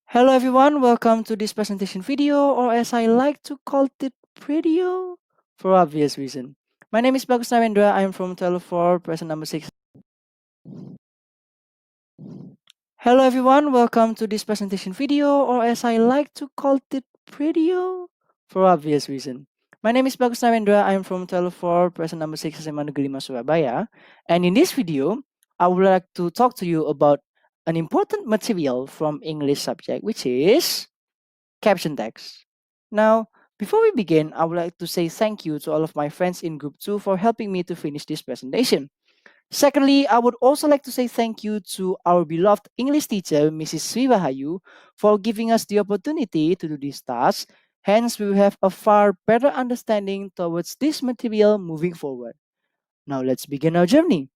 Hello everyone, welcome to this presentation video, or as I like to call it, video, for obvious reason. My name is Bagus Narendra, I am from 124, present number 6. Hello everyone, welcome to this presentation video, or as I like to call it, video, for obvious reason. My name is Bagus Narendra, I am from 124, present number 6, SMA Negeri 5 Surabaya. And in this video, I would like to talk to you about an important material from English subject, which is caption text. Now, before we begin, I would like to say thank you to all of my friends in Group 2 for helping me to finish this presentation. Secondly, I would also like to say thank you to our beloved English teacher, Mrs. Sriwahayu, for giving us the opportunity to do this task. Hence, we will have a far better understanding towards this material moving forward. Now, let's begin our journey.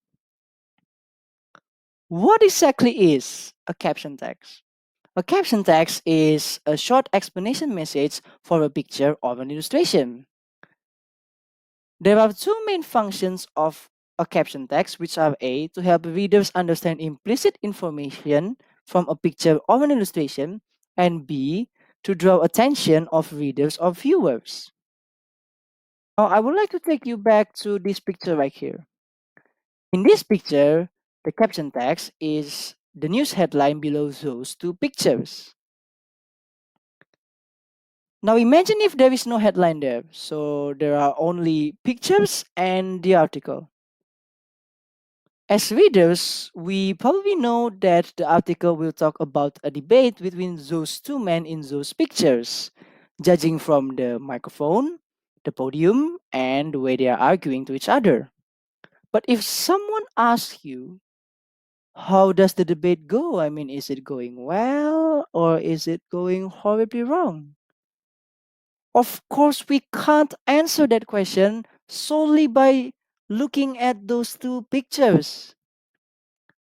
What exactly is a caption text? A caption text is a short explanation message for a picture or an illustration. There are two main functions of a caption text, which are A, to help readers understand implicit information from a picture or an illustration, and B, to draw attention of readers or viewers. Now, I would like to take you back to this picture right here. In this picture, the caption text is the news headline below those two pictures. Now imagine if there is no headline there. So there are only pictures and the article. As readers, we probably know that the article will talk about a debate between those two men in those pictures, judging from the microphone, the podium, and the way they are arguing to each other. But if someone asks you, how does the debate go? I mean, is it going well or is it going horribly wrong? Of course, we can't answer that question solely by looking at those two pictures.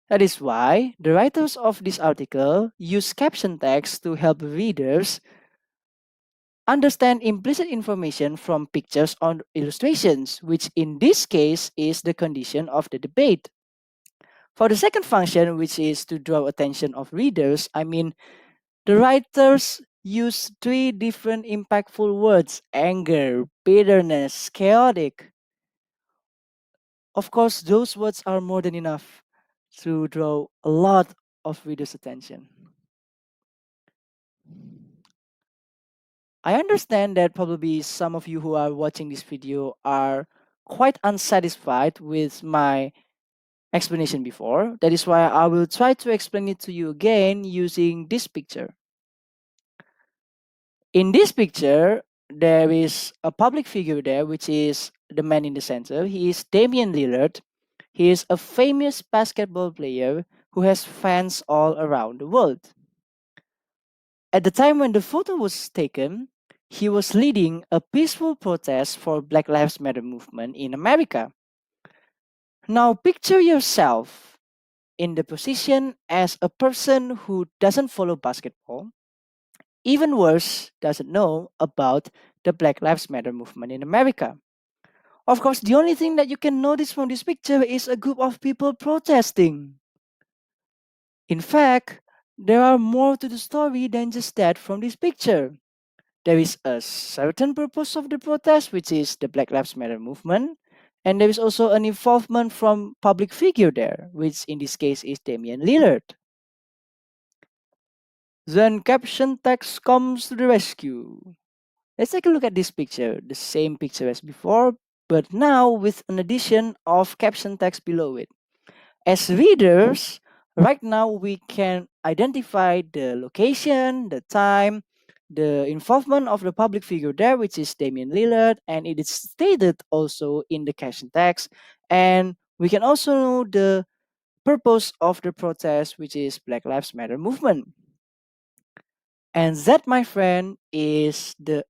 That is why the writers of this article use caption text to help readers understand implicit information from pictures or illustrations, which in this case is the condition of the debate. For the second function, which is to draw attention of readers, I mean, the writers use three different impactful words: anger, bitterness, chaotic. Of course, those words are more than enough to draw a lot of readers' attention. I understand that probably some of you who are watching this video are quite unsatisfied with my explanation before. That is why I will try to explain it to you again using this picture. In this picture, there is a public figure there, which is the man in the center. He is Damian Lillard. He is a famous basketball player who has fans all around the world. At the time when the photo was taken, he was leading a peaceful protest for Black Lives Matter movement in America. Now picture yourself in the position as a person who doesn't follow basketball, even worse, doesn't know about the Black Lives Matter movement in America. Of course, the only thing that you can notice from this picture is a group of people protesting. In fact, there are more to the story than just that from this picture. There is a certain purpose of the protest, which is the Black Lives Matter movement, and there is also an involvement from public figure there, which in this case is Damian Lillard. Then caption text comes to the rescue. Let's take a look at this picture, the same picture as before, but now with an addition of caption text below it. As readers, right now we can identify the location, the time, the involvement of the public figure there, which is Damian Lillard, and it is stated also in the caption text. And we can also know the purpose of the protest, which is Black Lives Matter movement. And that, my friend, is the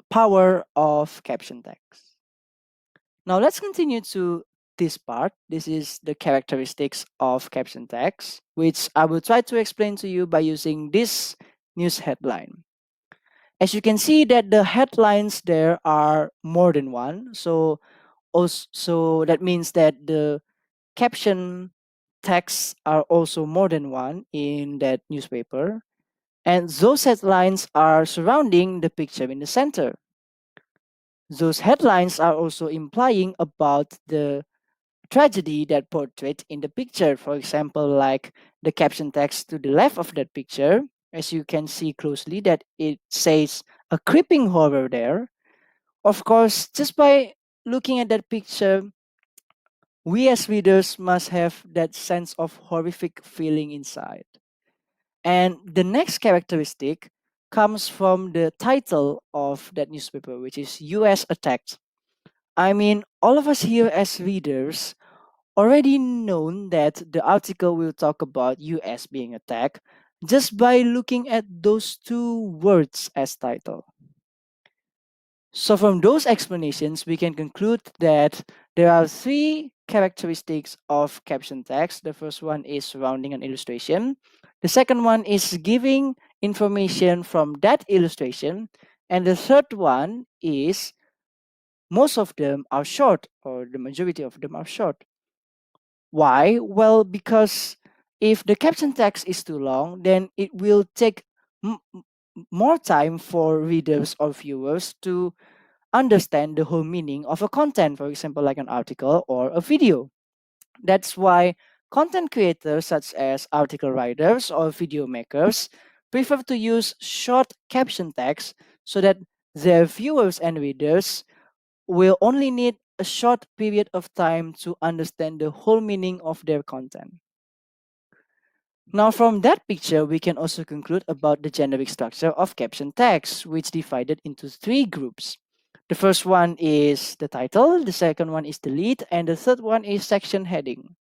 power of caption text. Now let's continue to this part. This is the characteristics of caption text, which I will try to explain to you by using this news headline. As you can see that the headlines there are more than one. So that means that the caption texts are also more than one in that newspaper. And those headlines are surrounding the picture in the center. Those headlines are also implying about the tragedy that portrayed in the picture. For example, like the caption text to the left of that picture, as you can see closely, that it says a creeping horror there. Of course, just by looking at that picture, we as readers must have that sense of horrific feeling inside. And the next characteristic comes from the title of that newspaper, which is US Attacked. I mean, all of us here as readers already known that the article will talk about US being attacked just by looking at those two words as title. So from those explanations, we can conclude that there are three characteristics of caption text. The first one is surrounding an illustration. The second one is giving information from that illustration. And the third one is most of them are short, or the majority of them are short. Why? Well, because if the caption text is too long, then it will take more time for readers or viewers to understand the whole meaning of a content, for example, like an article or a video. That's why content creators, such as article writers or video makers, prefer to use short caption text so that their viewers and readers will only need a short period of time to understand the whole meaning of their content. Now, from that picture, we can also conclude about the generic structure of caption text, which divided into three groups. The first one is the title, the second one is the lead, and the third one is section heading.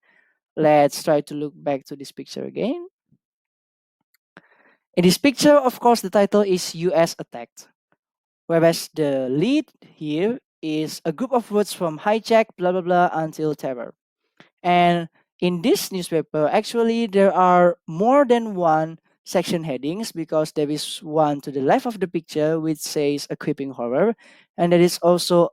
Let's try to look back to this picture again. In this picture, of course, the title is US Attacked, whereas the lead here is a group of words from hijack, blah, blah, blah, until terror. And in this newspaper, actually, there are more than one section headings because there is one to the left of the picture which says a creeping horror, and there is also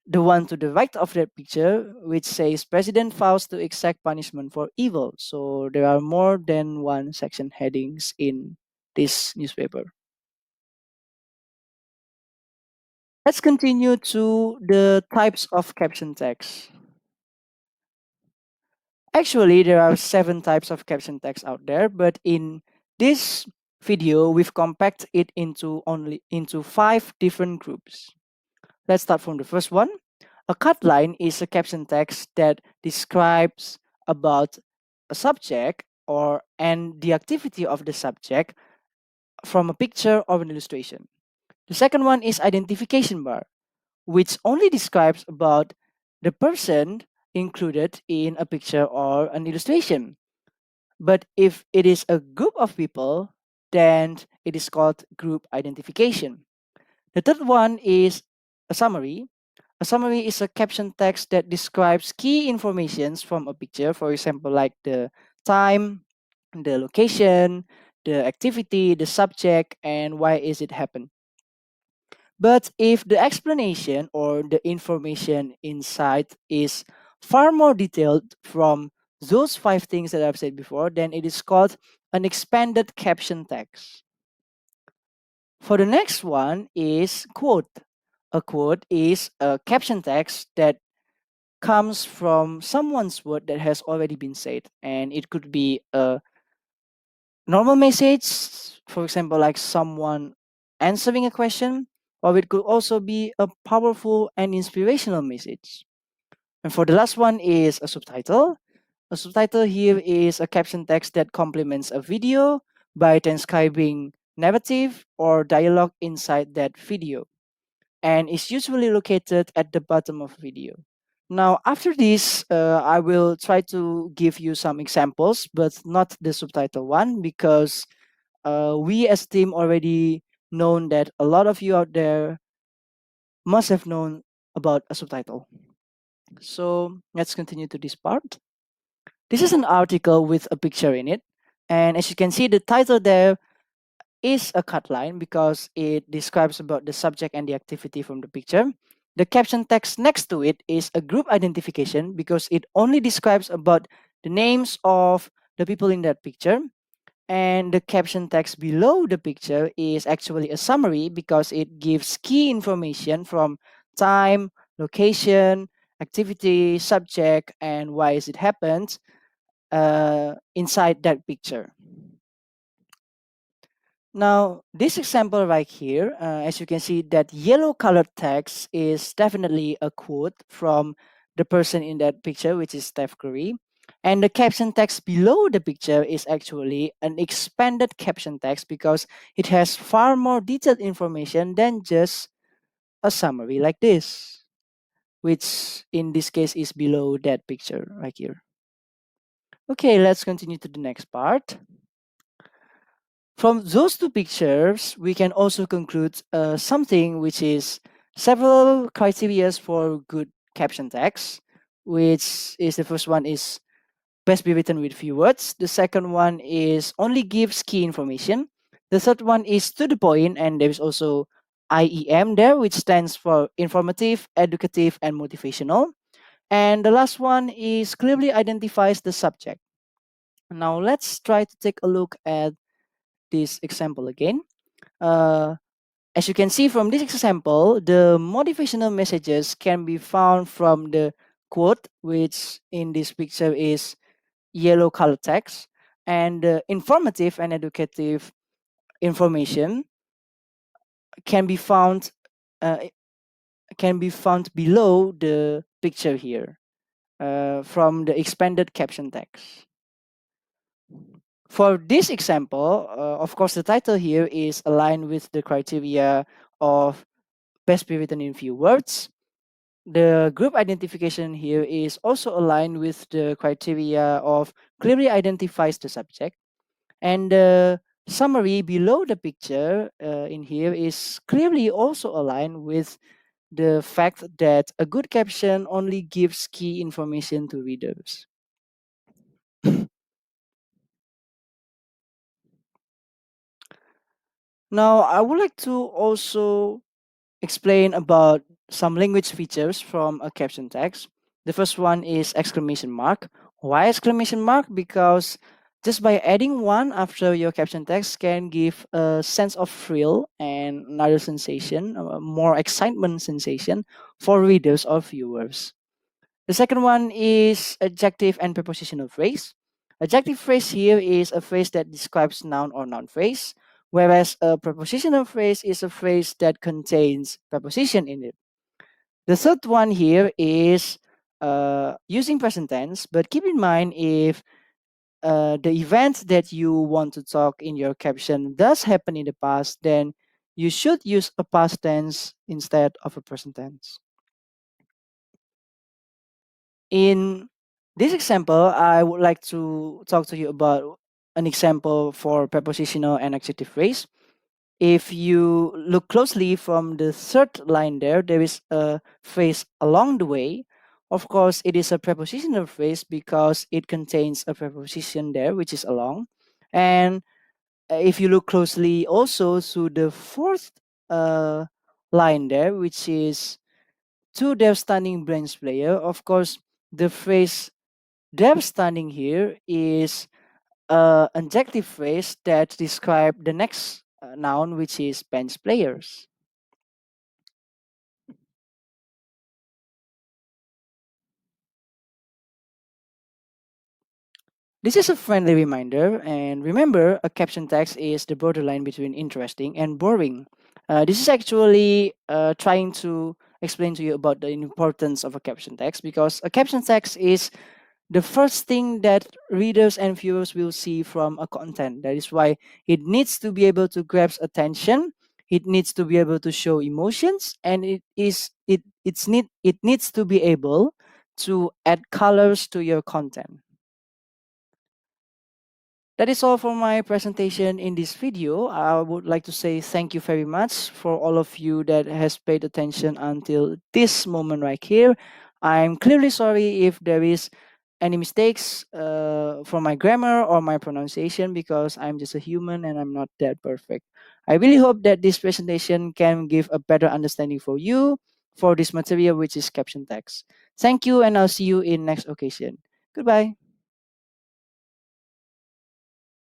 the one to the right of that picture which says President vows to exact punishment for evil. So there are more than one section headings in this newspaper. Let's continue to the types of caption text. Actually, there are 7 types of caption text out there, but in this video, we've compacted it into 5 different groups. Let's start from the first one. A cut line is a caption text that describes about a subject or and the activity of the subject from a picture or an illustration. The second one is identification bar, which only describes about the person included in a picture or an illustration. But if it is a group of people, then it is called group identification. The third one is a summary. A summary is a caption text that describes key informations from a picture, for example, like the time, the location, the activity, the subject, and why is it happen. But if the explanation or the information inside is far more detailed from those 5 things that I've said before, then it is called an expanded caption text. For the next one is quote. A quote is a caption text that comes from someone's word that has already been said, and it could be a normal message, for example, like someone answering a question, or it could also be a powerful and inspirational message. And for the last one is a subtitle. A subtitle here is a caption text that complements a video by transcribing narrative or dialogue inside that video, and is usually located at the bottom of video. Now, after this, I will try to give you some examples, but not the subtitle one, because we as team already known that a lot of you out there must have known about a subtitle. So let's continue to this part. This is an article with a picture in it. And as you can see, the title there is a cut line because it describes about the subject and the activity from the picture. The caption text next to it is a group identification because it only describes about the names of the people in that picture. And the caption text below the picture is actually a summary because it gives key information from time, location, activity, subject, and why is it happened inside that picture. Now, this example right here, as you can see, that yellow colored text is definitely a quote from the person in that picture, which is Steph Curry. And the caption text below the picture is actually an expanded caption text because it has far more detailed information than just a summary like this, which in this case is below that picture right here. Okay, let's continue to the next part. From those two pictures, we can also conclude something which is several criteria for good caption text, which is the first one is best be written with few words. The second one is only gives key information. The third one is to the point, and there is also IEM there, which stands for informative, educative, and motivational. And the last one is clearly identifies the subject. Now let's try to take a look at this example again. Uh, as you can see from this example, the motivational messages can be found from the quote, which in this picture is yellow color text, and the informative and educative information can be found uh, below the picture here from the expanded caption text. For this example, of course, the title here is aligned with the criteria of best be written in few words. The group identification here is also aligned with the criteria of clearly identifies the subject. And the summary below the picture in here is clearly also aligned with the fact that a good caption only gives key information to readers. Now, I would like to also explain about some language features from a caption text. The first one is exclamation mark. Why exclamation mark? Because just by adding one after your caption text can give a sense of thrill and another sensation, a more excitement sensation for readers or viewers. The second one is adjective and prepositional phrase. Adjective phrase here is a phrase that describes noun or noun phrase, whereas a prepositional phrase is a phrase that contains preposition in it. The third one here is using present tense, but keep in mind if the event that you want to talk in your caption does happen in the past, then you should use a past tense instead of a present tense. In this example, I would like to talk to you about an example for prepositional and adjective phrase. If you look closely from the third line there is a phrase along the way. Of course, it is a prepositional phrase because it contains a preposition there, which is along. And if you look closely also to the fourth uh, line there, which is to their stunning brains player, of course, the phrase their stunning here is an adjective phrase that describe the next noun, which is bench players. This is a friendly reminder, and remember, a caption text is the borderline between interesting and boring. This is actually trying to explain to you about the importance of a caption text because a caption text is the first thing that readers and viewers will see from a content. That is why it needs to be able to grasp attention. It needs to be able to show emotions, and it needs to be able to add colors to your content. That is all for my presentation in this video. I would like to say thank you very much for all of you that has paid attention until this moment right here. I'm clearly sorry if there is any mistakes from my grammar or my pronunciation because I'm just a human and I'm not that perfect. I really hope that this presentation can give a better understanding for you for this material, which is caption text. Thank you, and I'll see you in next occasion. Goodbye.